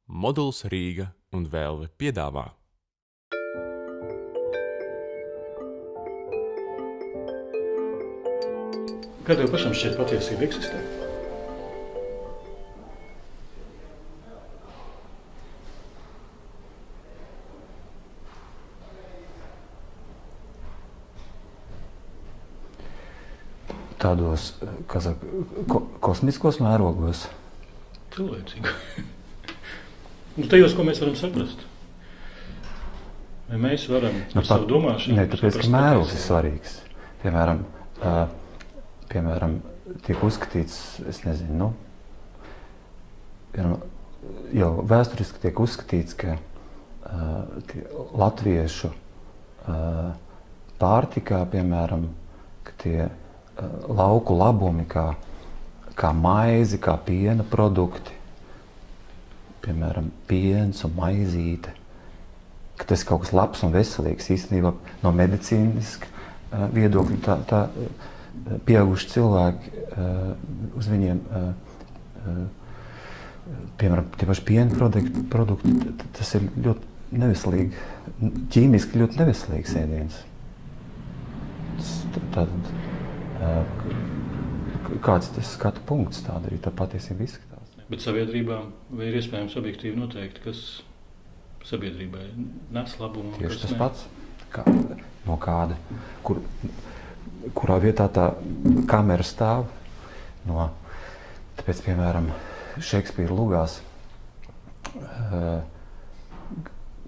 Moduls Rīga un Velve piedāvā. Kā tev pašam šķiet patiesība eksistē? Tādos, kā saka, kosmiskos mērogos. Cilvēcīgi. Tajos, ko mēs varam saprast. Vai mēs varam ar savu domāšanu? Nē, tāpēc, ka mērogs ir svarīgs. Piemēram, tiek uzskatīts, es nezinu, jau vēsturiski tiek uzskatīts, ka latviešu pārtikā, piemēram, ka tie lauku labumi, kā maizi, kā piena produkti, piemēram, piens un maizīte, ka tas kaut kas labs un veselīgs. Īstenībā no medicīniska viedokļa tā pieauguši cilvēki, uz viņiem, piemēram, tie paši piena produkti, tas ir ļoti neveselīgi, ķīmiski ļoti neveselīgs ēdiens. Kāds tas skatu punkts, tāda arī tā patiesība izskatās. Bet sabiedrībā vai ir iespējams objektīvi noteikt, kas sabiedrībai nes labumu? Tieši tas pats, no kāda, kurā vietā tā kamera stāv. Tāpēc, piemēram, Šekspīra lugās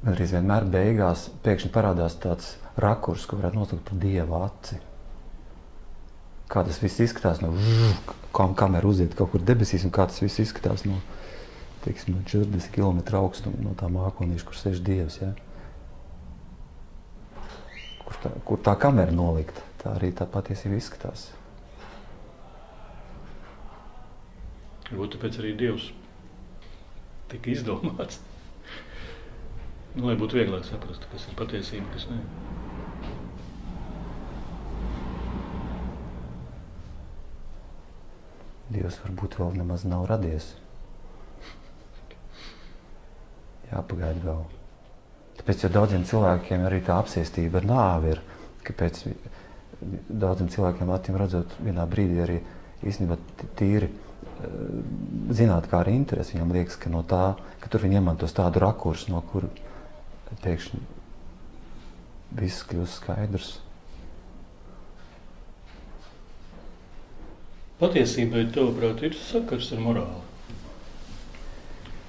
gandrīz vienmēr beigās pēkšņi parādās tāds rakurs, ko varētu nosaukt par dieva aci. Kā tas viss izskatās, kā kamera uziet kaut kur debesīs, un kā tas viss izskatās no 40 km augstuma, no tā mākonīša, kur sēž dievs. Ja? Kur tā kamera nolikta, tā arī tā patiesība izskatās. Varbūt tāpēc arī dievs tika izdomāts. Lai būtu vieglāk saprast, kas ir patiesība, kas ne. Dievs varbūt vēl nemaz nav radies. Jāpagaida vēl. Tāpēc jau daudziem cilvēkiem arī tā apsēstība ar nāvi ir, kāpēc daudziem cilvēkiem acīm redzot vienā brīdī arī īstenībā tīri zināt, kā arī interesi. Viņam liekas, ka no tā, ka tur viņi iemantos tādu rakursu, no kur pēkšņi viss kļūst skaidrs. Patiesībai, tavuprāt, ir sakars ar morāli?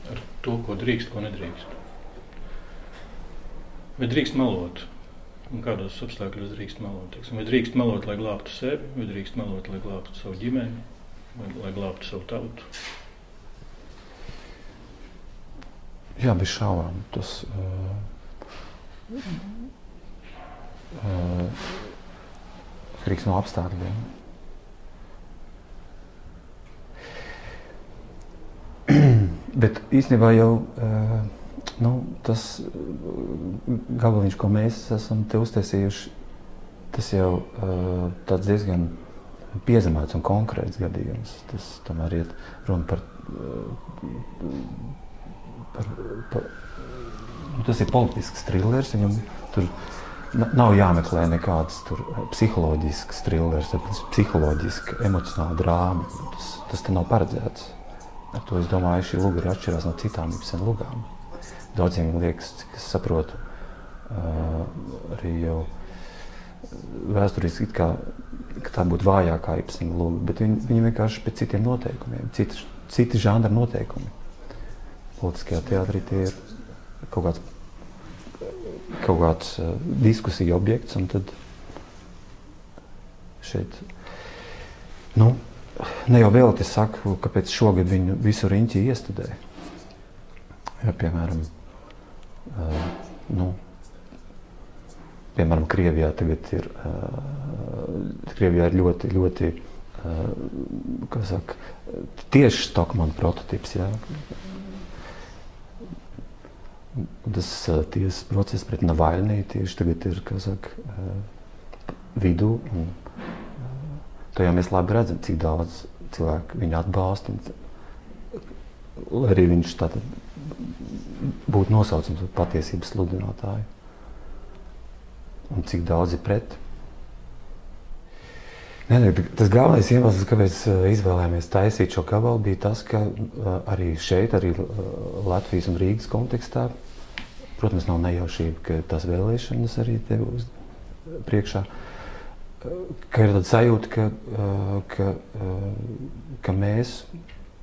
Ar to, ko drīkst, ko nedrīkst? Vai drīkst melot? Un kādos apstākļos drīkst melot? Vai drīkst melot, lai glābtu sevi? Vai drīkst melot, lai glābtu savu ģimeni? Vai lai glābtu savu tautu? Jā, bez šaubām. Tas atkarīgs no apstākļiem. Bet īstenībā jau tas gabaliņš, ko mēs esam te uztaisījuši, tas jau tāds diezgan piezemēts un konkrēts gadījums. Tas tomēr iet runa par tas ir politisks trilers, viņam tur nav jāmeklē nekāds tur psiholoģisks trilers, psiholoģiska, emocionāla drāma. Tas te nav paredzēts. Ar to, es domāju, šī luga arī atšķirās no citām Ibsena lugām. Daudziem liekas, cik es saprotu, arī jau vēsturiski ka tā būtu vājākā Ibsena luga, bet viņi vienkārši pēc citiem noteikumiem, citi žanra noteikumi. Politiskajā teātrī tie ir kaut kāds diskusija objekts, un tad šeit, ne jau vēl es saku, kāpēc šogad viņu visu riņķi iestudēja. Ja, piemēram, Krievijā tagad ir, Krievijā ir ļoti, ļoti, kā saka, tieši Stokmana prototips, ja. Tas tiesas process pret Navaļniju tieši tagad ir, kā saka, vidū. To jau mēs labi redzam, cik daudz cilvēku viņu atbalsta. Arī viņš tātad būt nosaucams par patiesības sludinātāju. Un cik daudz ir pret. Tas galvenais iemesls, kāpēc izvēlējāmies taisīt šo gabalu, bija tas, ka arī šeit, arī Latvijas un Rīgas kontekstā, protams, nav nejaušība, ka tās vēlēšanas arī tev uz priekšā, ka ir tāda sajūta, ka mēs,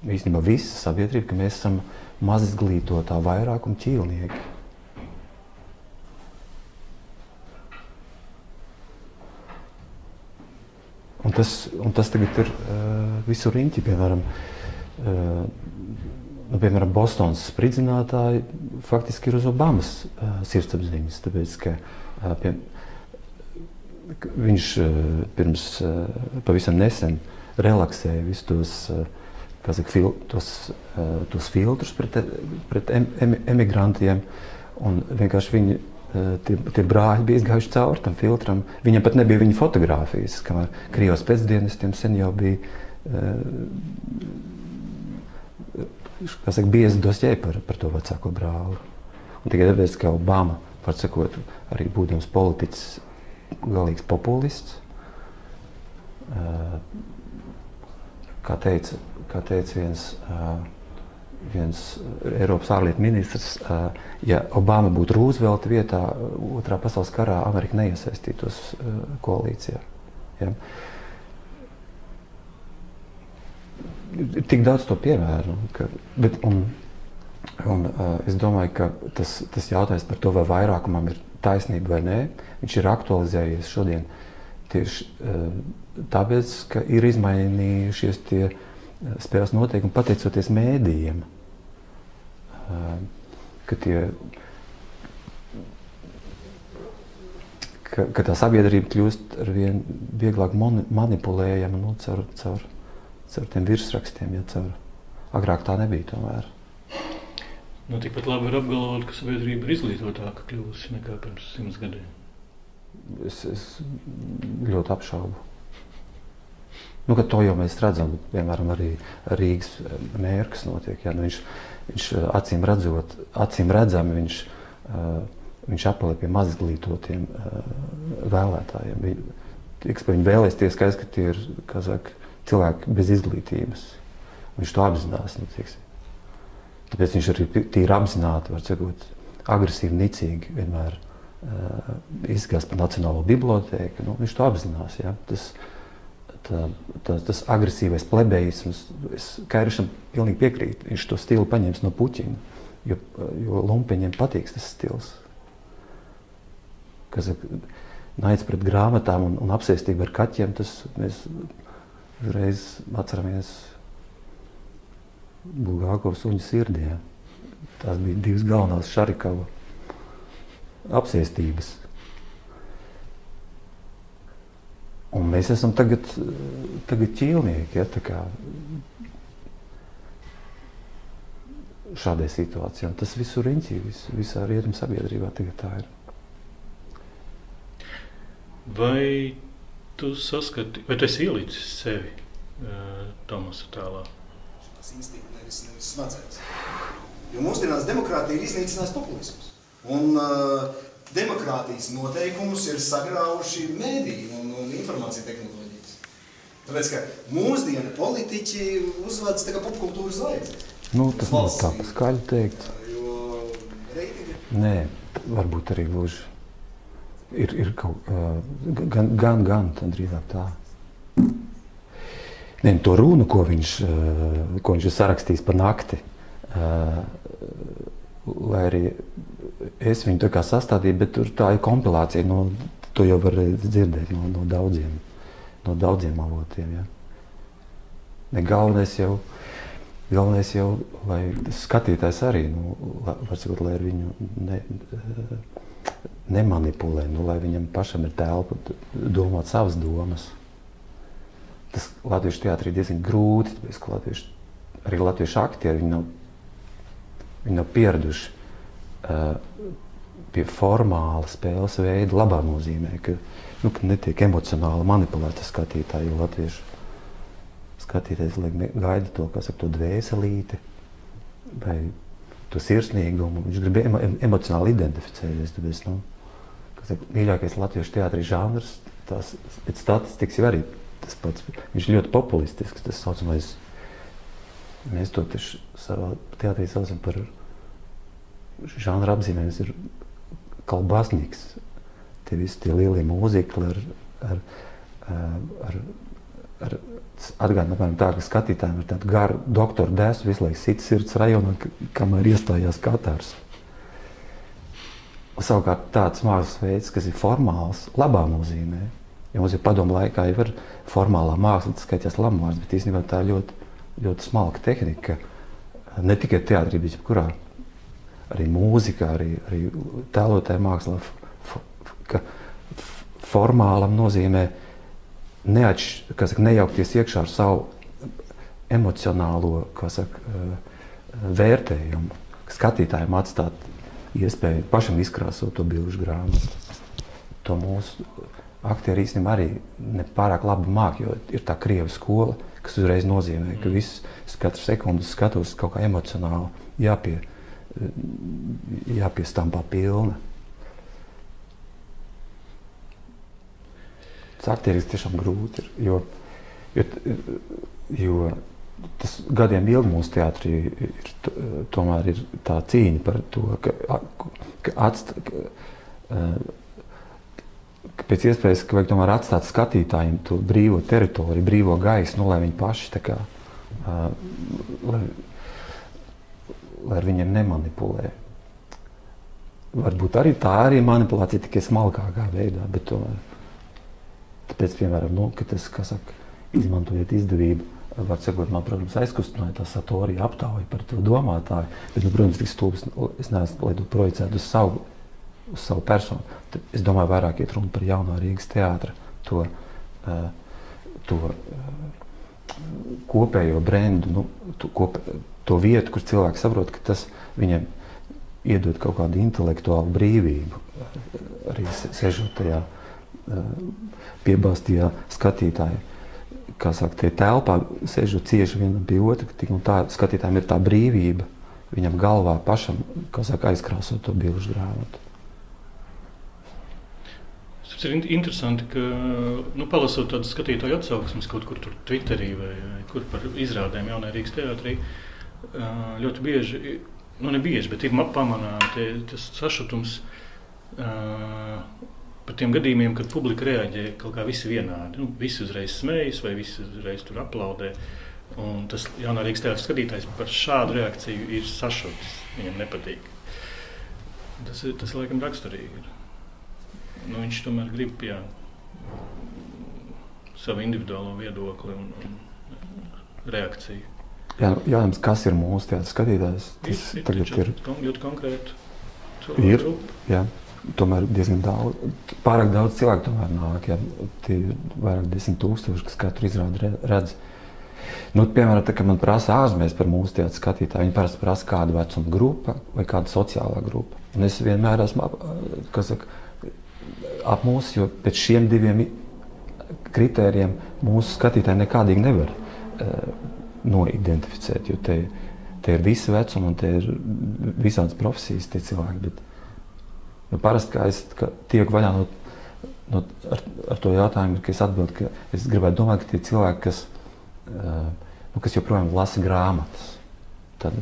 īstenībā visa sabiedrība, ka mēs esam maz izglītotā vairākuma ķīlnieki. Un tas tagad ir visur riņķi, piemēram, Bostonas spridzinātāji faktiski ir uz Obamas sirdsapziņas, tāpēc, ka viņš pirms pavisam nesen relaksēja visus tos filtrus pret emigrantiem, un vienkārši viņi tie brāļi bija izgājuši cauri tam filtram. Viņam pat nebija viņa fotogrāfijas, kamēr Krievijas pēcdienestiem sen jau bija biezi dosjē par to vecāko brāli. Un tikai tāpēc, ka Obama, var sakot, arī būdams politiķis, galīgs populists, kā teica viens Eiropas ārlietu ministrs, ja Obama būtu Rūzvelta vietā, Otrā pasaules karā Amerika neiesaistītos koalīcijā. Ja? Ir tik daudz to piemēru, un es domāju, ka tas jautājums par to, vai vairākumam ir taisnība vai nē, viņš ir aktualizējies šodien tieši tāpēc, ka ir izmainījušies tie spēles noteikumi pateicoties mēdījiem, ka tā sabiedrība kļūst arvien vieglāk manipulējama caur tiem virsrakstiem, agrāk tā nebija tomēr. Tikpat labi var apgalvot, ka sabiedrība ir izglītotāka kļūsi nekā pirms 100 gadiem. Es ļoti apšaubu. Ka to jau mēs redzam, piemēram, arī Rīgas mēra, kas notiek. Ja? Viņš acīm redzami, viņš apelē pie mazizglītotiem vēlētājiem. Viņi vēlēs skaidrs, ka tie ir cilvēki bez izglītības. Viņš to apzinās. Tāpēc viņš arī tīri apzināti, var sakot, agresīvi, nicīgi vienmēr izgās par Nacionālo bibliotēku. Viņš to apzinās. Ja? Tas agresīvais plebejisms, es Kairišam pilnīgi piekrītu, viņš to stilu paņems no Puķina, jo lumpeņiem patīks tas stils. Naids pret grāmatām un apsēstība ar kaķiem, tas mēs uzreiz atceramies Bulgākovas uņu sirdī. Tās bija divas galvenās Šarikova apsēstības. Un mēs esam tagad ķīlnieki, ja, tā kā šādai situācijai. Tas visur riņķī, visā rietumu sabiedrībā tagad tā ir. Vai tu saskati, vai tu esi ielicis sevi Tomasa tēlā? Tas instinkts nevis smadzenes. Jo mūsdienās demokrātija ir iznīcinās populismus. Un demokrātijas noteikumus ir sagraujuši mēdīji un informācija tehnoloģijas. Tāpēc, ka mūsdienu politiķi uzvedas tā kā popkultūras zvaigznes. Tas nav tā skaļi teikt. Jo reitingi? Nē, varbūt arī gluži. Ir kaut gan, tad drīzāk tā. Nē, to runu, ko viņš ir sarakstījis par nakti, lai arī es viņu tā kā sastādīju, bet tur tā ir kompilācija, to jau var dzirdēt no daudziem avotiem. Ja. Galvenais jau, lai skatītājs arī, var sakot, lai ar viņu nemanipulē, lai viņam pašam ir telpa domāt savas domas. Tas latviešu teātrī ir diezgan grūti, tāpēc, ka arī latviešu aktieri, viņi nav pieraduši pie formāla spēles veida labā nozīmē, ka netiek emocionāli manipulēta skatītāji, jo latviešu skatītājs gaida to, to dvēselīti vai to sirsnīgumu, viņš grib emocionāli identificēties. Tāpēc, mīļākais latviešu teātrī žanrs, tās pēc statistikas jau arī tas pats. Viņš ļoti populistisks, tas saucamais, mēs to tieši savā teātrī saucam par žanra apzīmējums ir kalbasniks. Tie visi tie lielie mūzikli ar atgādina, apmēram tā, ka skatītājiem ir tāda gara doktora dēsu, visu laiku sit sirds rajonā, kamēr iestājās katārs. Savukārt tāds mākslas veids, kas ir formāls, labā nozīmē. Ja mums ir padomu laikā jau ir formālā māksla, tas skaitās labvārds, bet īstenībā tā ļoti, ļoti smalka tehnika, ne tikai teātrī, bet jebkurā, arī mūzikā, arī tēlotāja mākslā, ka formālam nozīmē nejaukties iekšā ar savu emocionālo, vērtējumu, skatītājiem atstāt iespēju pašam izkrāsot to bilžu grāmatu. To mūsu aktieri īstenībā arī nepārāk labi māk, jo ir tā krievu skola, kas uzreiz nozīmē, ka viss katru sekundi skatos kaut kā emocionāli jāpiestampā pilna. Aktieris tiešām grūti ir, jo tas gadiem ilgi mūsu teātrī tomēr ir tā cīņa par to, ka pēc iespējas, ka vajag tomēr atstāt skatītājiem to brīvo teritoriju, brīvo gaisu, lai viņi paši tā kā, lai ar viņiem nemanipulē. Varbūt arī tā arī manipulācija tikai smalkākā veidā, bet tomēr. Tāpēc, piemēram, ka tas, izmantojot izdevību, var sakot, man, protams, aizkustināja tā Satorija aptauja par to domātāju, bet, protams, tik stulbs, es neesmu, lai to projicētu uz savu personu. Tad, es domāju, vairāk iet runa par jaunā Rīgas teātra, to kopējo brendu, to vietu, kur cilvēki saprot, ka tas viņam iedod kaut kādu intelektuālu brīvību, arī sežot tajā piebāstījā skatītāji, kā saka, tie telpā sēžot cieši vienam pie otra, tik un tā skatītājiem ir tā brīvība viņam galvā pašam, kā saka, aizkrāsot to bilžu grāmatu. Tas ir interesanti, ka, palasot tādas skatītāju atsauksmes kaut kur tur Twitterī vai kur par izrādēm jaunajā Rīgas teātrī, ļoti bieži, ne bieži, bet ir pamanām tas sašutums par tiem gadījumiem, kad publika reaģē kaut kā visi vienādi. Visi uzreiz smējas vai visi uzreiz tur aplaudē. Un tas jaunā Rīgas teātra skatītājs par šādu reakciju ir sašutis. Viņam nepatīk. Tas laikam raksturīgi ir. Viņš tomēr grib savu individuālo viedokli un reakciju. Jātājums, kas ir mūsu teātra skatītājs? Tas tagad ir ļoti konkrēti. Ir, jā. Tomēr diezgan daudz, pārāk daudz cilvēku tomēr nāk, tie ir vairāk 10 000, kas katru izrādi redz. Piemēram, tā, kad man prasa ārzemēs par mūsu teātra skatītāju, viņi parasti prasa kādu vecuma grupa vai kāda sociālā grupa. Un es vienmēr esmu ap mūsu, jo pēc šiem diviem kritērijiem mūsu skatītāji nekādīgi nevar noidentificēt, jo te ir visi vecumi un te ir visādas profesijas tie cilvēki, bet parasti, kā es tieku vaļā ar to jautājumu, ka es atbildu, ka es gribētu domāt, ka tie cilvēki, kas joprojām lasa grāmatas. Tad,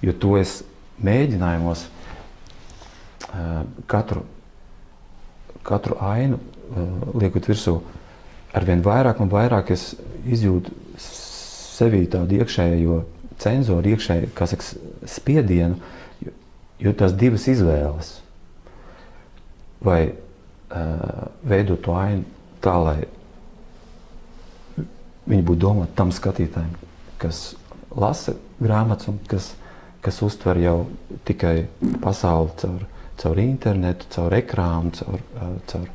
jo to es mēģinājumos katru ainu liekot virsū arvien vairāk un vairāk es izjūtu sevī tādu iekšējo cenzoru, iekšēju, kā saka, spiedienu, jo tās divas izvēles. Vai veidot to ainu tā, lai viņi būtu domāti tam skatītājiem, kas lasa grāmatas un kas uztver jau tikai pasauli caur internetu, caur ekrānu, caur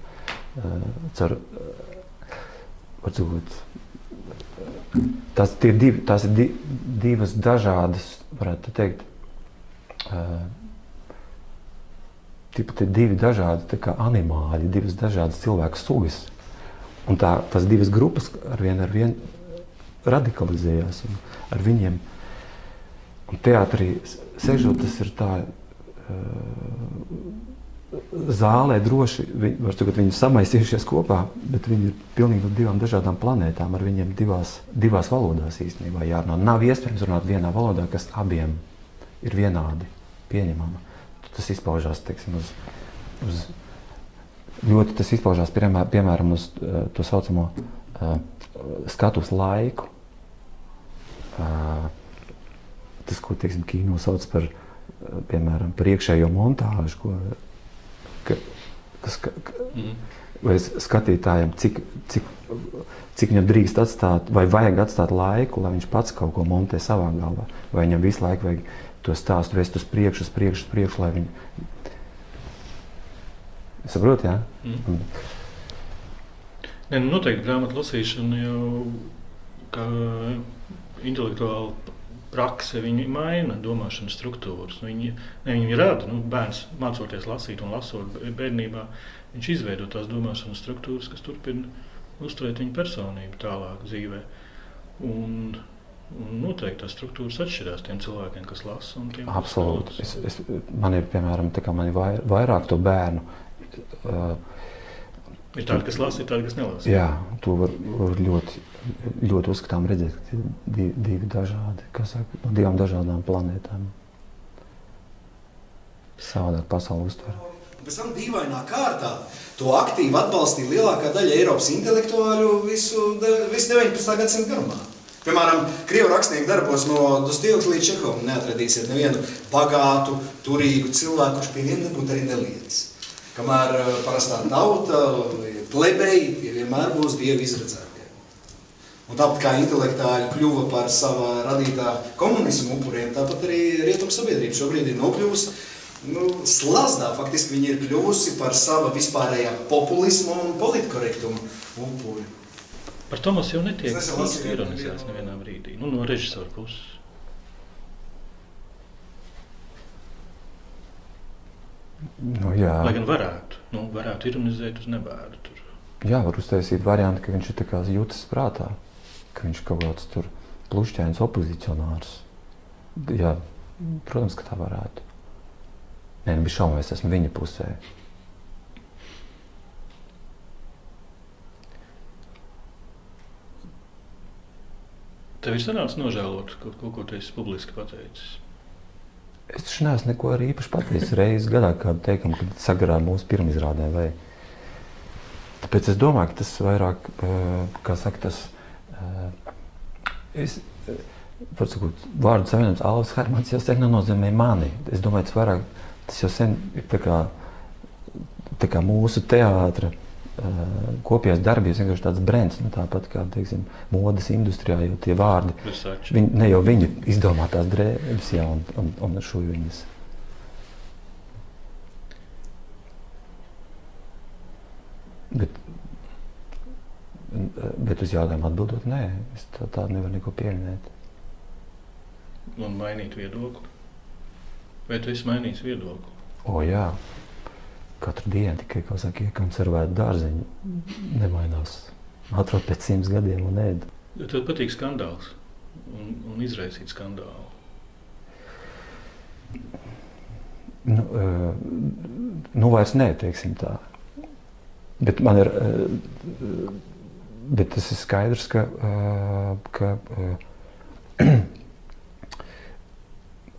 tās ir divas dažādas, varētu teikt, tie divi dažādi tā kā animāļi, divas dažādas cilvēku sugas. Un tās divas grupas arvien radikalizējās ar viņiem. Un teātrī sežot, tas ir tā zālē droši, var teikt, viņi samaisījušies kopā, bet viņi ir pilnīgi no divām dažādām planētām, ar viņiem divās valodās īstenībā jārunā. Nav iespējams runāt vienā valodā, kas abiem ir vienādi pieņemama. Tas izpaužās, teiksim, ļoti tas izpaužās, piemēram, uz to saucamo skatus laiku. Tas, ko, teiksim, kino sauc par, piemēram, par iekšējo montāžu, vai skatītājam, cik viņam drīkst atstāt, vai vajag atstāt laiku, lai viņš pats kaut ko montē savā galvā, vai viņam visu laiku vajag to stāstu vest uz priekšu, lai viņi... Saprot, jā? Nē, noteikti grāmatu lasīšana jau kā intelektuāla prakse, viņi maina domāšanas struktūras. Viņi rada, bērns mācoties lasīt un lasot bērnībā, viņš izveido tās domāšanas struktūras, kas turpina uzturēt viņa personību tālāk dzīvē. Un noteikti tās struktūras atšķirās tiem cilvēkiem, kas lasa un tiem, kas absolūti. Man ir, piemēram, man ir vairāk to bērnu. Ir tādi, kas lasa, ir tādi, kas nelasa. Jā, to var ļoti uzskatām redzēt, ka divi dažādi, no divām dažādām planētām. Savādāk pasauli uztver. Pēc tam dīvainā kārtā to aktīvi atbalstīja lielākā daļa Eiropas intelektuāļu visu 19. gadsimta garumā. Piemēram, krievu rakstnieku darbos no Dostojevska līdz Čehovam neatradīsiet nevienu bagātu, turīgu cilvēku, kurš pie viena nebūtu arī nelietis. Kamēr parastā tauta, plebeji, tie vienmēr būs dievi izredzētie. Un tāpat kā intelektuāļi kļuva par savā radītā komunismu upuriem, tāpat arī rietumu sabiedrība šobrīd ir nokļuvusi slazdā. Faktiski viņi ir kļuvusi par sava vispārējā populismu un politkorektumu upuri. Par Tomas jau netiek īsti ironizēts nevienā brīdī, no režisora puses. Jā. Lai gan varētu ironizēt uz nebēdu tur. Jā, var uztaisīt variantu, ka viņš ir tā kā jūtas prātā, ka viņš kaut kāds tur plušķēns opozicionārs. Jā, protams, ka tā varētu. Nē, nebija šaubām, es esmu viņa pusē. Tev ir sanācis nožēlot kaut ko, ko tu esi publiski pateicis? Es taču neesmu neko arī īpaši pateicis reizes gadā, kādu teikumu, kad sagarā mūsu pirmizrādē. Tāpēc es domāju, ka tas vairāk, kā saka, var sakot, vārdu savienojums Alvis Hermans jau sen nenozīmē mani. Es domāju, tas jau sen ir tā kā mūsu teātra kopējās darbības, vienkārši tāds brends, tāpat kā, teiksim, modes industrijā, jo tie vārdi, ne jau viņi izdomā tās drēbes, jā, un šuviņas. Bet uz jautājumu atbildot, nē, es tā nevaru neko pieminēt. Un mainīt viedokli? Vai tu esi mainījis viedokli? O, jā. Katru dienu tikai, kā saka, iekonservēt dārziņu nemainās. Atrod pēc 100 gadiem un ēd. Tev patīk skandāls un izraisīt skandālu? Vairs nē, teiksim tā. Bet man ir, bet tas ir skaidrs, ka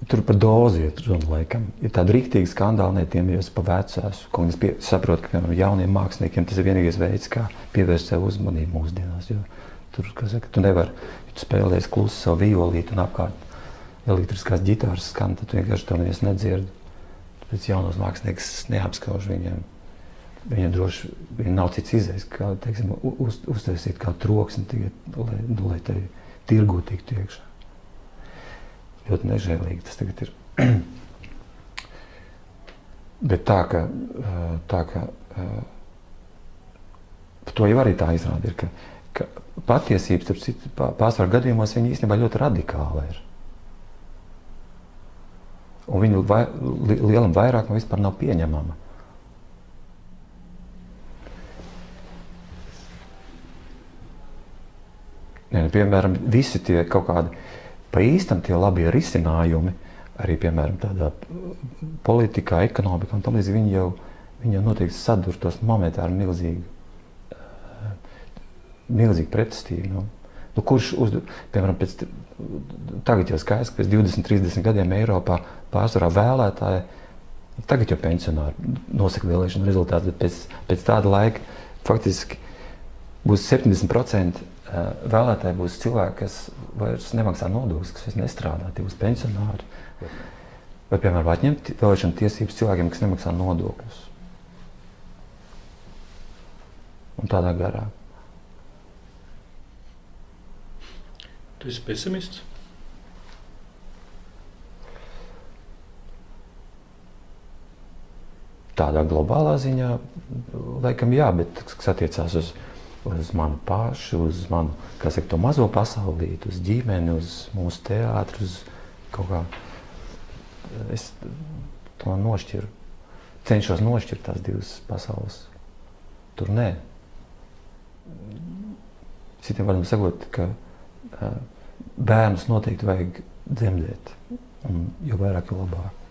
tur par dozi iet runa laikam. Ir tāda rīktīgi skandāli, ne tiem jau pa vecāsu. Ko es saprotu, ka, piemēram, jauniem māksliniekiem tas ir vienīgais veids, kā pievērst sev uzmanību mūsdienās. Jo tur, kā saka, tu nevari, ja tu spēlēsi klusu savu violīti un apkārt elektriskās ģitāras skan, tad tu vienkārši to nevies nedzird. Tāpēc jaunos mākslinieks neapskauž viņiem. Viņiem droši nav cits izējas, kā, teiksim, uztaisīt kā troksni, lai te tirgu tiktu iekšā. Ļoti nežēlīgi tas tagad ir. Bet tā, ka to jau arī tā izrāda ir, ka patiesības, starp citu, pārsvarā gadījumos viņi īstenībā ļoti radikāli ir. Un viņu lielam vairākam vispār nav pieņemama. Piemēram, visi tie kaut kādi pa īstam tie labie risinājumi, arī, piemēram, tādā politikā, ekonomikā un tam līdzīgi, viņi jau noteikti sadur tos momentā ar milzīgu pretestību. Kurš piemēram, tagad jau skaidrs, ka pēc 20-30 gadiem Eiropā pārsvarā vēlētāji, tagad jau pensionāri nosaka vēlēšanu rezultātus, bet pēc tāda laika faktiski būs 70% vēlētāji būs cilvēki, kas vairs nemaksā nodokļus, kas vairs nestrādā, tie būs pensionāri. Vai, piemēram, atņemt vēlēšanu tiesības cilvēkiem, kas nemaksā nodokļus. Un tādā garā. Tu esi pesimists? Tādā globālā ziņā, laikam jā, bet kas attiecās uz manu pašu, uz manu, kā saka, to mazo pasaulīti, uz ģimeni, uz mūsu teātru, uz kaut kā. Es to nošķiru, cenšos nošķirt tās divas pasaules. Tur nē. Citiem varam sakot, ka bērnus noteikti vajag dzemdēt, un jo vairāk, jo labāk.